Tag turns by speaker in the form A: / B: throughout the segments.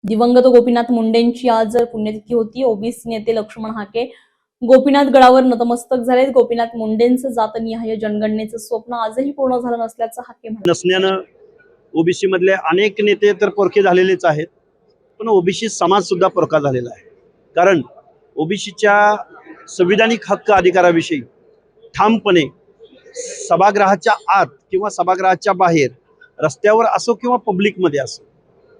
A: दिवंगत गोपीनाथ मुंडेंची आज पुण्यतिथी होती। ओबीसी नेते लक्ष्मण हाके गोपीनाथ गडावर नतमस्तक झालेत। गोपीनाथ मुंडेंचं जातनिहाय जनगणनेचं स्वप्न आजही पूर्ण झालं नसल्याचं हाके म्हणाले।
B: नसण्यानं ओबीसी मधले अनेक नेते तर परखे झालेलेच आहेत, पण ओबीसी समाज सुद्धा परका झालेला आहे। कारण ओबीसीच्या संविधानिक हक्क अधिकाराविषयी ठामपणे सभागृहाच्या आत किंवा सभागृहाच्या बाहेर रस्त्यावर असो किंवा पब्लिकमध्ये असो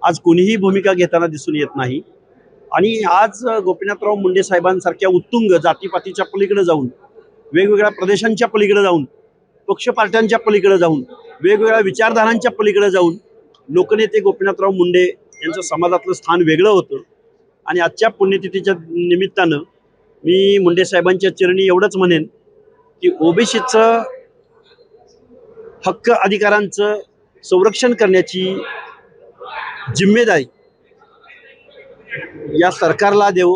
B: आज कोणीही भूमिका घेताना दिसून येत नाही। आणि आज गोपीनाथराव मुंडे साहेबांसारख्या उत्तुंग जातीपातीच्या पलीकडे जाऊन, वेगवेगळ्या प्रदेशांच्या पलीकडे जाऊन, पक्ष पार्ट्यांच्या पलीकडे जाऊन, वेगवेगळ्या विचारधारांच्या पलीकडे जाऊन लोकनेते गोपीनाथराव मुंडे यांचं समाजातलं स्थान वेगळं होतं। आणि आजच्या पुण्यतिथीच्या निमित्तानं मी मुंडे साहेबांच्या चरणी एवढंच म्हणेन की ओबीसीचं हक्क अधिकारांचं संरक्षण करण्याची जिम्मेदारी या सरकारला देव।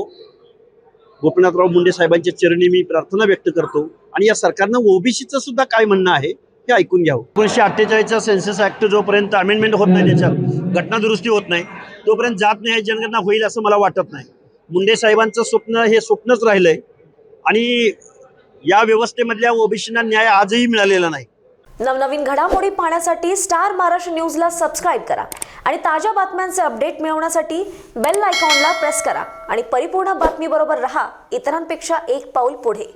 B: गोपीनाथराव मुंडे साहेबांच्या चरणी मी प्रार्थना व्यक्त करतो आणि या सरकारनं ओबीसीचं सुद्धा काय म्हणणं आहे हे ऐकून घ्यावं। 1948चा सेन्सस ऍक्ट जोपर्यंत अमेंडमेंट होत नाही, त्याच्यात घटना दुरुस्ती होत नाही, तोपर्यंत जात न्याय जनगणना होईल असं मला वाटत नाही। मुंडे साहेबांचं स्वप्न हे स्वप्नच राहिलंय आणि या व्यवस्थेमधल्या ओबीसींना न्याय आजही मिळालेला नाही।
C: नवनवीन घडामोडी पाहण्यासाठी स्टार महाराष्ट्र न्यूजला सबस्क्राईब करा आणि ताज्या बातम्यांचे अपडेट मिळवण्यासाठी बेल आयकॉनला प्रेस करा आणि परिपूर्ण बातमी बरोबर रहा, इतरांपेक्षा एक पाऊल पुढे।